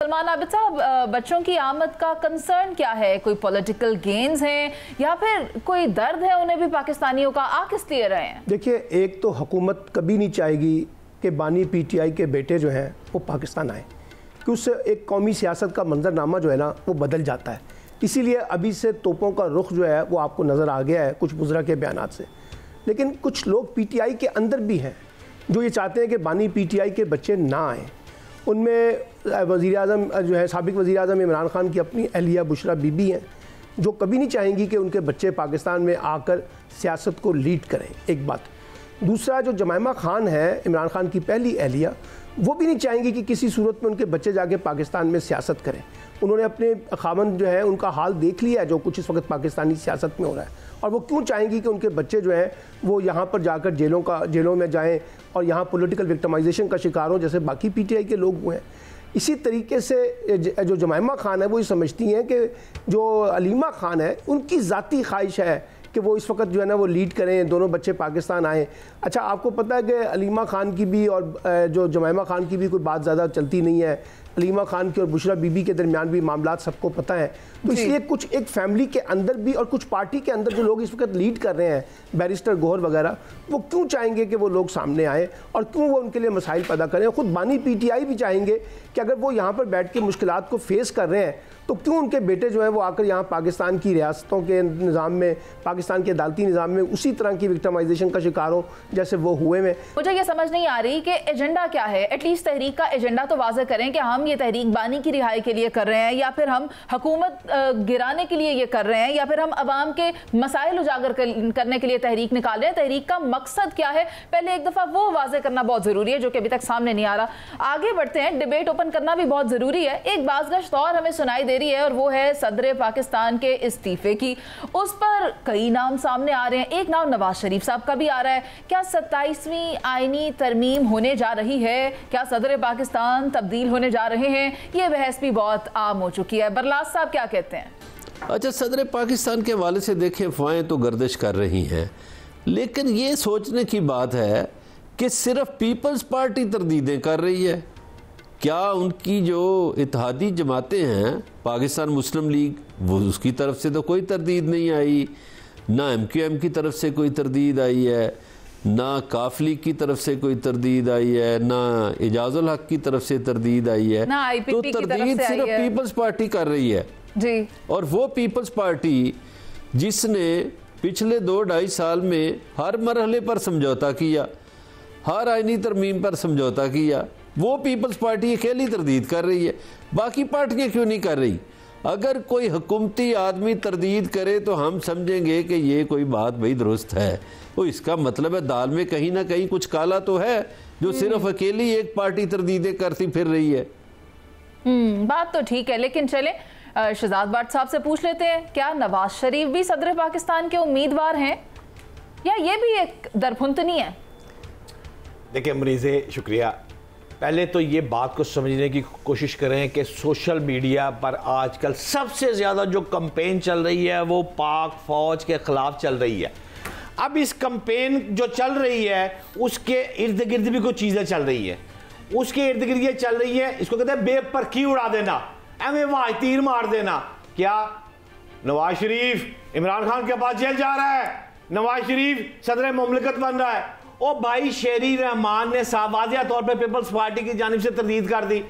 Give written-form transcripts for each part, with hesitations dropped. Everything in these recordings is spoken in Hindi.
सलमान आबिद साहब, बच्चों की आमद का कंसर्न क्या है? कोई पॉलिटिकल गेन्स हैं या फिर कोई दर्द है उन्हें भी पाकिस्तानियों का? आ किस लिए रहे हैं? देखिए, एक तो हुकूमत कभी नहीं चाहेगी कि बानी पीटीआई के बेटे जो हैं वो पाकिस्तान आए, कि उससे एक कौमी सियासत का मंजरनामा जो है ना वो बदल जाता है। इसीलिए अभी से तोपों का रुख जो है वो आपको नज़र आ गया है कुछ बुज़रा के बयानात से। लेकिन कुछ लोग पीटीआई के अंदर भी हैं जो ये चाहते हैं कि बानी पीटीआई के बच्चे ना आएँ। उनमें वज़ीर आज़म जो है, साबिक़ वज़ीर आज़म इमरान खान की अपनी अहलिया बुशरा बीबी हैं जो कभी नहीं चाहेंगी कि उनके बच्चे पाकिस्तान में आकर सियासत को लीड करें, एक बात। दूसरा, जो जमाइमा खान है इमरान खान की पहली अहलिया, वो भी नहीं चाहेंगी कि किसी सूरत में उनके बच्चे जाके पाकिस्तान में सियासत करें। उन्होंने अपने खामन जो है उनका हाल देख लिया है जो कुछ इस वक्त पाकिस्तानी सियासत में हो रहा है, और वो क्यों चाहेंगी कि उनके बच्चे जो हैं वो यहाँ पर जाकर जेलों में जाएँ और यहाँ पॉलिटिकल विक्टिमाइजेशन का शिकार हो जैसे बाकी पीटीआई के लोग हुए हैं। इसी तरीके से जो जमाइमा खान है वो ये समझती हैं कि जो अलीमा खान है उनकी ज़ाती ख्वाहिश है कि वो इस वक्त जो है ना वो लीड करें, दोनों बच्चे पाकिस्तान आएँ। अच्छा, आपको पता है कि अलीमा खान की भी और जो जमाइमा खान की भी कोई बात ज़्यादा चलती नहीं है। अलीमा खान की और बुशरा बीबी के दरमियान भी मामलात सबको पता है। तो इसलिए कुछ एक फैमिली के अंदर भी और कुछ पार्टी के अंदर जो लोग इस वक्त लीड कर रहे हैं, बैरिस्टर गौहर वगैरह, वो क्यों चाहेंगे कि वो लोग सामने आएँ और क्यों वो उनके लिए मसाइल पैदा करें? खुद बानी पीटीआई भी चाहेंगे कि अगर वो यहाँ पर बैठ के मुश्किलात को फेस कर रहे हैं तो क्यों उनके बेटे जो हैं वो आकर यहाँ पाकिस्तान की रियासतों के निज़ाम में, पाकिस्तान के अदालती निज़ाम में उसी तरह की विक्टिमाइजेशन का शिकार हो जैसे वो हुए में। मुझे ये समझ नहीं आ रही कि एजेंडा क्या है। एटलीस्ट तहरीक का एजेंडा तो वाज़ेह करें कि हम ये तहरीक बानी की रिहाई के लिए कर रहे हैं, या फिर हम हुकूमत गिराने के लिए ये कर रहे हैं, या फिर हम अवाम के मसाइल उजागर करने के लिए तहरीक निकाल रहे हैं। तहरीक का मकसद क्या है, पहले एक दफ़ा वो वाज़ेह करना बहुत ज़रूरी है, जो कि अभी तक सामने नहीं आ रहा। आगे बढ़ते हैं, डिबेट ओपन करना भी बहुत ज़रूरी है। एक बाज़गश्त और हमें सुनाई दे रही है और वो है सदर पाकिस्तान के इस्तीफे की। उस पर कई नाम सामने आ रहे हैं। एक नाम नवाज शरीफ साहब का भी आ रहा है। क्या 27वीं आईनी तरमीम होने जा रही है? क्या सदर पाकिस्तान तब्दील होने जा रहे हैं? ये बहस भी बहुत आम हो चुकी है। बरलास साहब क्या कहते हैं? अच्छा, सदर पाकिस्तान के हवाले से देखें, अफवाहें तो गर्दिश कर रही हैं, लेकिन ये सोचने की बात है कि सिर्फ पीपल्स पार्टी तरदीदें कर रही है। क्या उनकी जो इत्तेहादी जमातें हैं, पाकिस्तान मुस्लिम लीग, वो उसकी तरफ से तो कोई तरदीद नहीं आई, ना MQM की तरफ से कोई तरदीद आई है, ना काफ लीग की तरफ से कोई तरदीद आई है, ना इजाजुल हक की तरफ से तरदीद आई है, ना IPP तो की तरफ तरदीद से सिर्फ पीपल्स पार्टी कर रही है जी। और वो पीपल्स पार्टी जिसने पिछले 2-2.5 साल में हर मरहले पर समझौता किया, हर आईनी तरमीम पर समझौता किया, वो पीपल्स पार्टी अकेली तरदीद कर रही है। बाकी पार्टियां क्यों नहीं कर रही? अगर कोई हुकूमती आदमी तरदीद करे तो हम समझेंगे कि ये कोई बात भाई दुरुस्त है, तो इसका मतलब है दाल में कहीं ना कहीं कुछ काला तो है, जो सिर्फ अकेली एक पार्टी तरदीदें करती फिर रही है। बात तो ठीक है, लेकिन चले शहजाद भट्ट साहब से पूछ लेते हैं, क्या नवाज शरीफ भी सदर पाकिस्तान के उम्मीदवार हैं या ये भी एक दरफुंतनी है? देखिए मुनीज़े, शुक्रिया। पहले तो ये बात को समझने की कोशिश करें कि सोशल मीडिया पर आजकल सबसे ज़्यादा जो कैंपेन चल रही है वो पाक फ़ौज के ख़िलाफ़ चल रही है। अब इस कैंपेन जो चल रही है उसके इर्द गिर्द भी कुछ चीज़ें चल रही है। उसके इर्द गिर्द ये चल रही है, इसको कहते हैं बेपरखी उड़ा देना, एवं वहाँ तीर मार देना। क्या नवाज शरीफ इमरान खान के पास जेल जा रहा है? नवाज शरीफ सदर मुमलिकत बन रहा है? ओ भाई, शेरी रहमान ने वाज़िया तौर पे पीपल्स पार्टी की जानिब से तरदीद कर दी।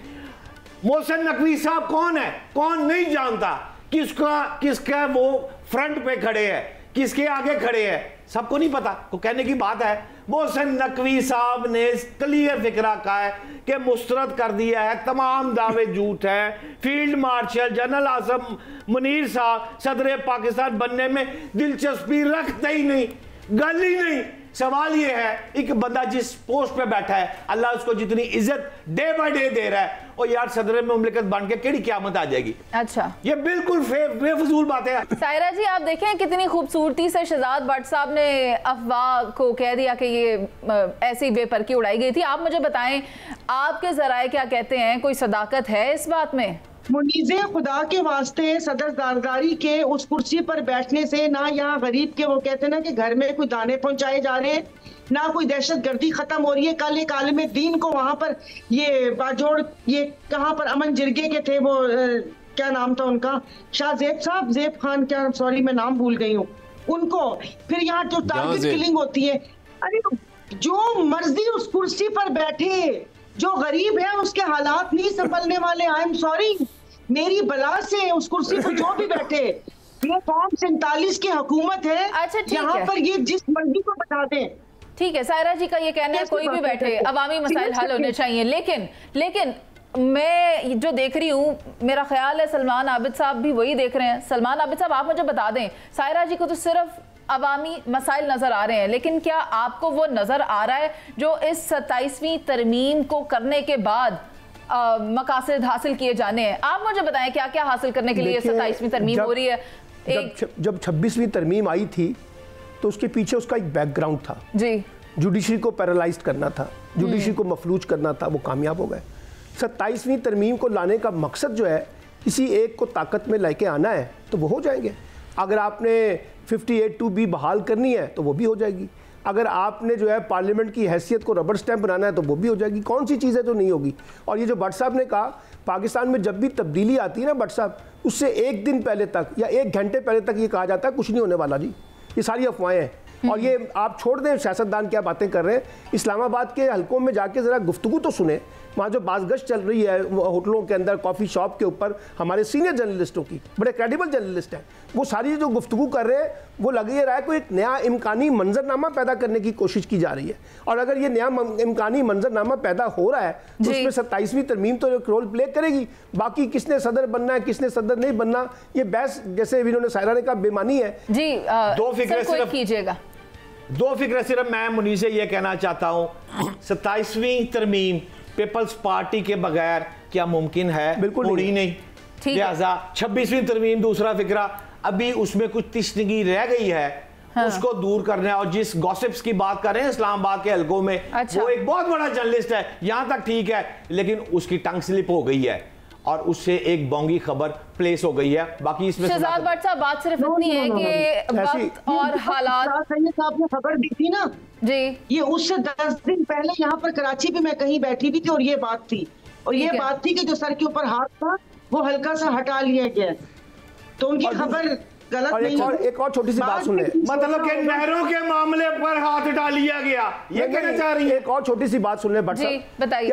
मोहसिन नकवी साहब कौन है? कौन नहीं जानता? किसका वो फ्रंट पे खड़े हैं, किसके आगे खड़े हैं, सबको नहीं पता। को कहने की बात है, मोहसिन नकवी साहब ने क्लियर फिक्रा कहा है कि मुस्तरद कर दिया है, तमाम दावे झूठ हैं। Field marshal general Asim Munir साहब सदर पाकिस्तान बनने में दिलचस्पी रखते ही नहीं, गल ही नहीं। सवाल ये है, एक बंदा जिस पोस्ट पे बैठा है, अल्लाह उसको जितनी इज्जत डे बाय डे दे रहा है, और यार सदर में मुमलिकत बन के केड़ी क़यामत आ जाएगी? अच्छा, ये बिल्कुल बेफजूल बात है। सायरा जी, आप देखें कितनी खूबसूरती से शहजाद भट्ट साहब ने अफवाह को कह दिया कि ये ऐसी बेपरखी उड़ाई गई थी। आप मुझे बताएं, आपके ज़राए क्या कहते हैं? कोई सदाकत है इस बात में? मुनीज़े खुदा के वास्ते सदर ज़रदारी के उस कुर्सी पर बैठने से ना यहाँ गरीब के वो कहते हैं ना कि घर में कोई दाने पहुंचाए जा रहे हैं, ना कोई दहशतगर्दी खत्म हो रही है। कल एक आलिम दीन को वहां पर ये बाजोड़ ये कहाँ पर अमन जिरगे के थे वो क्या नाम था उनका, शाहजेब साहब, जेब खान, क्या सॉरी मैं नाम भूल गई हूँ उनको। फिर यहाँ जो टारगेट किलिंग होती है, अरे जो मर्जी उस कुर्सी पर बैठे, जो गरीब है उसके हालात नहीं संभलने वाले। आई एम सॉरी, मेरी बला से उस कुर्सी पर जो भी बैठे, ये फॉर्म 47 की हुकूमत है। अच्छा, यहाँ पर ये जिस मर्जी को बता दें। ठीक है, सायरा जी का ये कहना है कोई भी बैठे, अवामी मसाइल हल होने चाहिए, लेकिन मैं जो देख रही हूँ, मेरा ख्याल है सलमान आबिद साहब भी वही देख रहे हैं। सलमान आबिद साहब, आप मुझे बता दें, सायरा जी को तो सिर्फ अवामी मसाइल नजर आ रहे हैं, लेकिन क्या आपको वो नजर आ रहा है जो इस 27वीं तरमीम को करने के बाद मकासद हासिल किए जाने हैं? आप मुझे बताएं क्या क्या हासिल करने के लिए 27वीं तरमीम हो रही है? जब 26वीं तरमीम आई थी तो उसके पीछे उसका एक बैकग्राउंड था जी, जुडिशरी को पैरालाइज करना था, जुडिशरी को मफलूज करना था, वो कामयाब हो गए। 27वीं तरमीम को लाने का मकसद जो है, किसी एक को ताकत में लेके आना है तो वो हो जाएंगे। अगर आपने 58(2) बहाल करनी है तो वो भी हो जाएगी। अगर आपने जो है पार्लियामेंट की हैसियत को रबर स्टैंप बनाना है तो वो भी हो जाएगी। कौन सी चीज़ है जो नहीं होगी? और ये जो भट्ट साहब ने कहा, पाकिस्तान में जब भी तब्दीली आती है ना भट्ट साहब, उससे एक दिन पहले तक या 1 घंटे पहले तक ये कहा जाता है कुछ नहीं होने वाला जी, ये सारी अफवाहें हैं। और ये आप छोड़ दें सियासतदान क्या बातें कर रहे हैं, इस्लामाबाद के हलकों में जाके ज़रा गुफ्तगू तो सुने। वहाँ जो बाज़गश्त चल रही है होटलों के अंदर, कॉफ़ी शॉप के ऊपर, हमारे सीनियर जर्नलिस्टों की, बड़े क्रेडिबल जर्नलिस्ट हैं, वो सारी जो गुफ्तगू कर रहे हैं, वो लग ये रहा है कोई एक नया इम्कानी मंजरनामा पैदा करने की कोशिश की जा रही है। और अगर ये नया इम्कानी मंजरनामा पैदा हो रहा है तो उसमें 27वीं तरमीम तो एक रोल प्ले करेगी। बाकी किसने सदर बनना है, किसने सदर नहीं बनना, ये बहस जैसे इन्होंने सायरा ने कहा बेमानी है जी। दो फिक्र सिर्फ कीजिएगा, दो फिक्र सिर्फ मैं मुनीर से ये कहना चाहता हूँ, 27वीं तरमीम पीपल्स पार्टी के बगैर क्या मुमकिन है? बिल्कुल नहीं। लिहाजा 26वीं तरमीम दूसरा फिक्रा, अभी उसमें कुछ तिश्नगी रह गई है, हाँ। उसको दूर करना है। और जिस गॉसिप्स की बात कर रहे हैं इस्लामाबाद के हलकों में, अच्छा। वो एक बहुत बड़ा जर्नलिस्ट है, यहां तक ठीक है, लेकिन उसकी टंग स्लिप हो गई है और उससे एक बोंगी खबर प्लेस हो गई है। बाकी इसमें शहजाद भट्ट साहब बात सिर्फ इतनी है कि वक्त और हालात साहब ने खबर दी थी ना जी, ये उससे 10 दिन पहले यहाँ पर कराची भी मैं कहीं बैठी भी थी और ये बात थी, और ये बात थी कि जो सर के ऊपर हाथ था वो हल्का सा हटा लिया गया, तो उनकी खबर गलत नहीं है। एक और छोटी सी बात सुन ले, मतलब कि नहरों के मामले पर हाथ हटा लिया गया, ये कहना चाह रही है। एक और छोटी सी बात सुन ले भट्ट साहब, बताइए।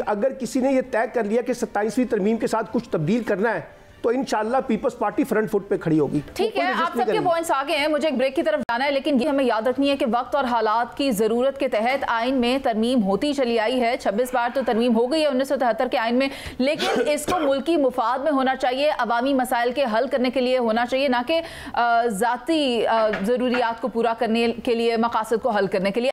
अगर किसी ने ये तय कर लिया कि 27वीं तरमीम के साथ कुछ तब्दील करना है तो इंशाल्लाह पीपल्स पार्टी फ्रंट फुट पे खड़ी होगी। ठीक है, आप सबके पॉइंट्स आगे हैं, मुझे एक ब्रेक की तरफ जाना है, लेकिन ये हमें याद रखनी है कि वक्त और हालात की जरूरत के तहत आइन में तरमीम होती चली आई है। 26 बार तो तरमीम हो गई है 1973 के आइन में, लेकिन इसको मुल्की मुफाद में होना चाहिए, अवामी मसाइल के हल करने के लिए होना चाहिए, ना कि ज़ाती ज़रूरियात को पूरा करने के लिए, मकासद को हल करने के लिए।